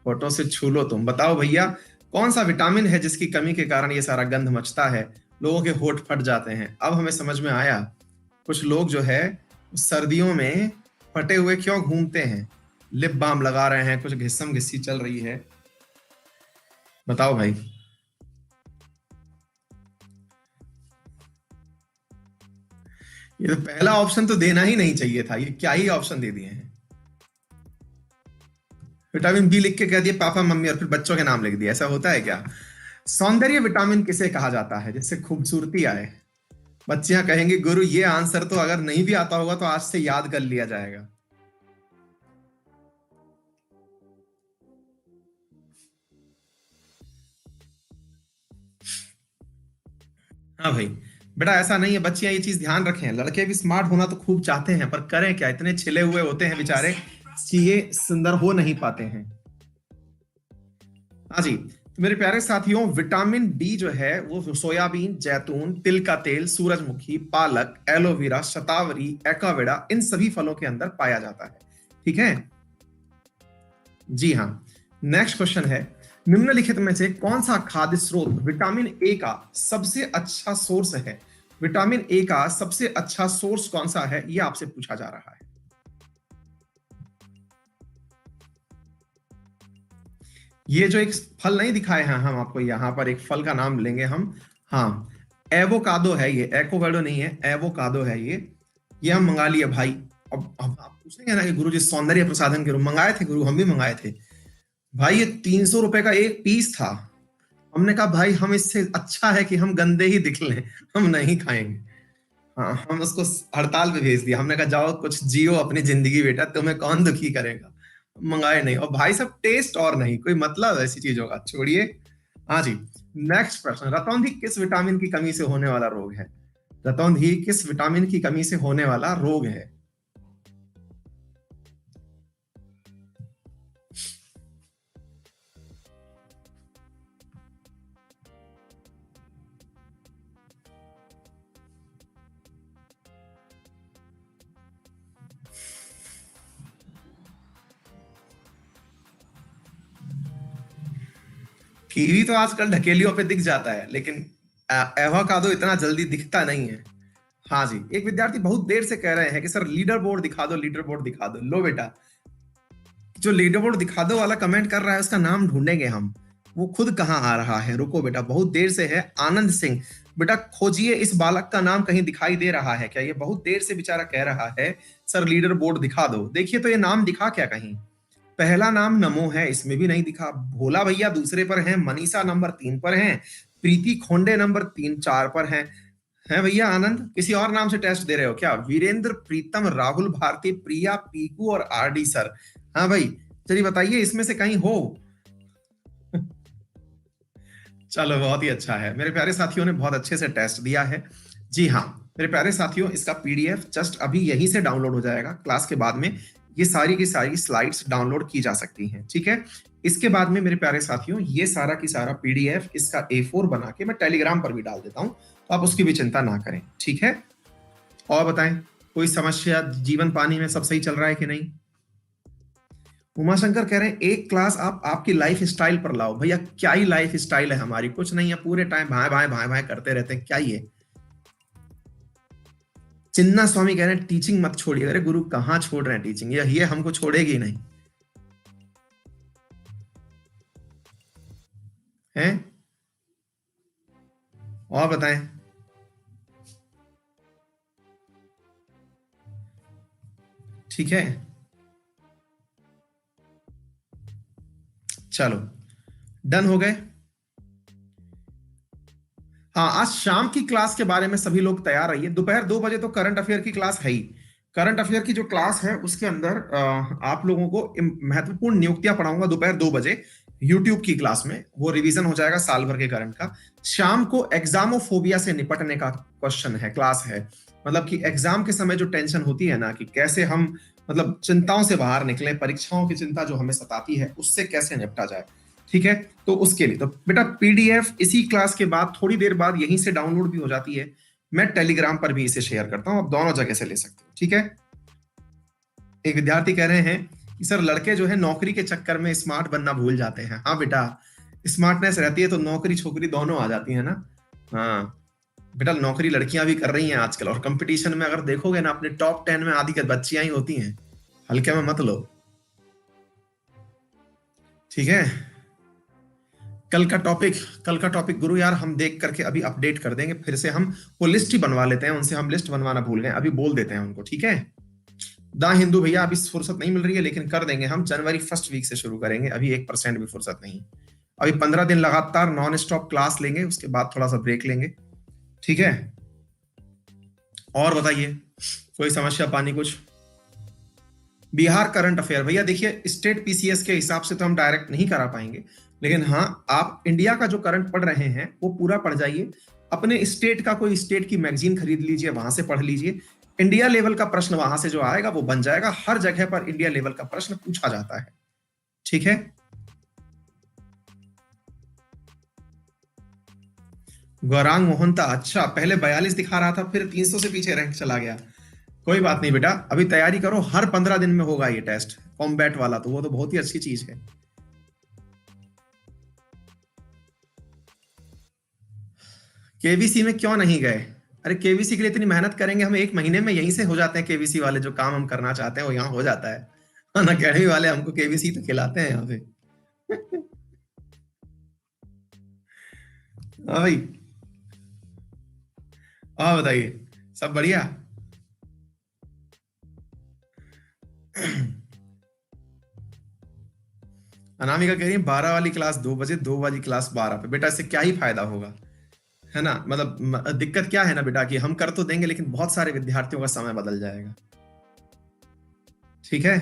होठों से छू लो तुम, बताओ भैया कौन सा विटामिन है जिसकी कमी के कारण ये सारा गंध मचता है, लोगों के होठ फट जाते हैं। अब हमें समझ में आया, कुछ लोग जो है सर्दियों में फटे हुए क्यों घूमते हैं, लिप बाम लगा रहे हैं, कुछ घिसम घिस्सी चल रही है, बताओ भाई। ये तो पहला ऑप्शन तो देना ही नहीं चाहिए था, ये क्या ही ऑप्शन दे दिए हैं। विटामिन बी लिख के कह दिए पापा मम्मी और फिर बच्चों के नाम लिख दिया, ऐसा होता है क्या? सौंदर्य विटामिन किसे कहा जाता है जिससे खूबसूरती आए? बच्चियां कहेंगी गुरु ये आंसर तो अगर नहीं भी आता होगा तो आज से याद कर लिया जाएगा। हाँ भाई, बेटा ऐसा नहीं है, बच्चियां ये चीज ध्यान रखें, लड़के भी स्मार्ट होना तो खूब चाहते हैं पर करें क्या, इतने छिले हुए होते हैं बेचारे कि ये सुंदर हो नहीं पाते हैं। हाँ जी, तो मेरे प्यारे साथियों, विटामिन डी जो है वो सोयाबीन, जैतून, तिल का तेल, सूरजमुखी, पालक, एलोवेरा, शतावरी, एकावेडा, इन सभी फलों के अंदर पाया जाता है। ठीक है जी हाँ। नेक्स्ट क्वेश्चन है, निम्नलिखित में से कौन सा खाद्य स्रोत विटामिन ए का सबसे अच्छा सोर्स है? विटामिन ए का सबसे अच्छा सोर्स कौन सा है, यह आपसे पूछा जा रहा है। ये जो एक फल नहीं दिखाए हैं हम आपको, यहां पर एक फल का नाम लेंगे हम, हाँ, एवोकाडो है ये, एकोवेडो नहीं है, एवोकाडो है ये हम मंगा लिए भाई। अब आप पूछेंगे ना कि गुरु जी सौंदर्य प्रसाधन के रूप मंगाए थे गुरु, हम भी मंगाए थे भाई, ये 300 रुपए का एक पीस था। हमने कहा भाई हम इससे अच्छा है कि हम गंदे ही दिख लें, हम नहीं खाएंगे। हाँ, हम उसको हड़ताल पे भेज दिया, हमने कहा जाओ कुछ जियो अपनी जिंदगी बेटा, तुम्हें कौन दुखी करेगा। मंगाए नहीं, और भाई सब टेस्ट और नहीं कोई मतलब ऐसी चीजों का, छोड़िए। हाँ जी, नेक्स्ट प्रश्न, रतौंधी किस विटामिन की कमी से होने वाला रोग है? रतौंधी किस विटामिन की कमी से होने वाला रोग है? कीवी तो आजकल ढकेलियों पे दिख जाता है, लेकिन एवोकाडो इतना जल्दी दिखता नहीं है। हाँ जी, एक विद्यार्थी बहुत देर से कह रहे हैं कि सर लीडर बोर्ड दिखा दो, लीडर बोर्ड दिखा दो। लो बेटा, जो लीडर बोर्ड दिखा दो वाला कमेंट कर रहा है उसका नाम ढूंढेंगे हम, वो खुद कहाँ आ रहा है। रुको बेटा, बहुत देर से है। आनंद सिंह, बेटा खोजिए इस बालक का नाम, कहीं दिखाई दे रहा है क्या? ये बहुत देर से बेचारा कह रहा है सर लीडर बोर्ड दिखा दो। देखिए तो ये नाम दिखा क्या कहीं? पहला नाम नमो है, इसमें भी नहीं दिखा। भोला भैया दूसरे पर हैं, मनीषा नंबर 3 पर हैं, प्रीति खोंडे नंबर 3-4 पर हैं भैया। आनंद, किसी और नाम से टेस्ट दे रहे हो क्या? वीरेंद्र, प्रीतम, राहुल, भारती, प्रिया, पीकू और आरडी सर। हाँ भाई, चलिए बताइए इसमें से कहीं हो। चलो बहुत ही अच्छा है, मेरे प्यारे साथियों ने बहुत अच्छे से टेस्ट दिया है। जी हाँ मेरे प्यारे साथियों, इसका पीडीएफ जस्ट अभी यहीं से डाउनलोड हो जाएगा। क्लास के बाद में ये सारी की सारी स्लाइड्स डाउनलोड की जा सकती हैं, ठीक है। इसके बाद में मेरे प्यारे साथियों, ये सारा की सारा पीडीएफ इसका A4 बना के मैं टेलीग्राम पर भी डाल देता हूं, तो आप उसकी भी चिंता ना करें, ठीक है। और बताएं, कोई समस्या? जीवन पानी में सब सही चल रहा है कि नहीं? उमाशंकर कह रहे हैं एक क्लास आप आपकी लाइफ स्टाइल पर लाओ। भैया क्या ही लाइफ स्टाइल है हमारी, कुछ नहीं है, पूरे टाइम भाई भाई भाई भाई करते रहते हैं, क्या ही है। चिन्ना स्वामी कह रहे हैं टीचिंग मत छोड़िए। अरे गुरु कहाँ छोड़ रहे हैं टीचिंग, ये हमको छोड़ेगी नहीं है। और बताएं, ठीक है। चलो डन हो गए। हाँ, आज शाम की क्लास के बारे में सभी लोग तैयार रहिए। दोपहर 2 बजे तो करंट अफेयर की क्लास है ही। करंट अफेयर की जो क्लास है उसके अंदर आप लोगों को महत्वपूर्ण नियुक्तियां पढ़ाऊंगा दोपहर 2 बजे यूट्यूब की क्लास में। वो रिवीजन हो जाएगा साल भर के करंट का। शाम को एग्जामोफोबिया से निपटने का क्वेश्चन है, क्लास है। मतलब कि एग्जाम के समय जो टेंशन होती है ना, कि कैसे हम मतलब चिंताओं से बाहर निकले, परीक्षाओं की चिंता जो हमें सताती है उससे कैसे निपटा जाए, ठीक है। तो उसके लिए तो बेटा पीडीएफ इसी क्लास के बाद थोड़ी देर बाद यहीं से डाउनलोड भी हो जाती है। मैं टेलीग्राम पर भी इसे शेयर करता हूं, आप दोनों जगह से ले सकते हो, ठीक है। एक विद्यार्थी कह रहे हैं कि सर लड़के जो है नौकरी के चक्कर में स्मार्ट बनना भूल जाते हैं। हाँ बेटा, स्मार्टनेस रहती है तो नौकरी छोकरी दोनों आ जाती है ना। हाँ बेटा, नौकरी लड़कियां भी कर रही हैं आजकल, और कंपटीशन में अगर देखोगे ना, अपने टॉप 10 में आधी बच्चियां ही होती हैं, हल्के में मत लो, ठीक है। कल का टॉपिक गुरु यार हम देख करके अभी अपडेट कर देंगे, फिर से हम वो लिस्ट ही बनवा लेते हैं उनसे, हम लिस्ट बनवाना भूल गए, अभी बोल देते हैं उनको, ठीक है। दा हिंदू भैया अभी फुर्सत नहीं मिल रही है, लेकिन कर देंगे हम, जनवरी फर्स्ट वीक से शुरू करेंगे, अभी 1% भी फुर्सत नहीं। अभी 15 दिन लगातार नॉन स्टॉप क्लास लेंगे, उसके बाद थोड़ा सा ब्रेक लेंगे, ठीक है। और बताइए, कोई समस्या पानी कुछ? बिहार करंट अफेयर भैया देखिए, स्टेट पीसीएस के हिसाब से तो हम डायरेक्ट नहीं करा पाएंगे, लेकिन हाँ आप इंडिया का जो करंट पढ़ रहे हैं वो पूरा पढ़ जाइए। अपने स्टेट का कोई स्टेट की मैगजीन खरीद लीजिए, वहां से पढ़ लीजिए। इंडिया लेवल का प्रश्न वहां से जो आएगा वो बन जाएगा। हर जगह पर इंडिया लेवल का प्रश्न पूछा जाता है, ठीक है। गौरांग मोहनता, अच्छा पहले 42 दिखा रहा था, फिर 300 से पीछे रैंक चला गया। कोई बात नहीं बेटा, अभी तैयारी करो, हर 15 दिन में होगा ये टेस्ट कॉम्बैट वाला, तो वो तो बहुत ही अच्छी चीज है। केवीसी में क्यों नहीं गए? अरे केवीसी के लिए इतनी मेहनत करेंगे हम, 1 महीने में यहीं से हो जाते हैं केवीसी वाले, जो काम हम करना चाहते हैं वो यहाँ हो जाता है। अकेडमी वाले हमको केवीसी तो खिलाते हैं यहाँ पे। हाँ भाई, हाँ बताइए, सब बढ़िया। अनामिका कह रही है 12 वाली क्लास 2 बजे, 2 वाली क्लास 12 पे। बेटा इससे क्या ही फायदा होगा, है ना। मतलब दिक्कत क्या है ना बेटा, कि हम कर तो देंगे लेकिन बहुत सारे विद्यार्थियों का समय बदल जाएगा, ठीक है।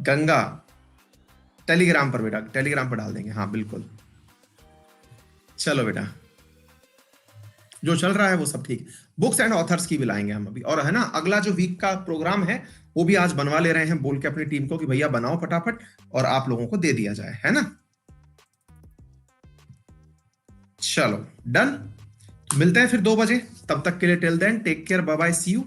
गंगा, टेलीग्राम पर बेटा, टेलीग्राम पर डाल देंगे, हाँ बिल्कुल। चलो बेटा, जो चल रहा है वो सब ठीक। बुक्स एंड ऑथर्स की भी लाएंगे हम अभी, और है ना अगला जो वीक का प्रोग्राम है वो भी आज बनवा ले रहे हैं, बोल के अपनी टीम को कि भैया बनाओ फटाफट और आप लोगों को दे दिया जाए, है ना। चलो डन, मिलते हैं फिर 2 बजे, तब तक के लिए till then take care, bye bye, see you.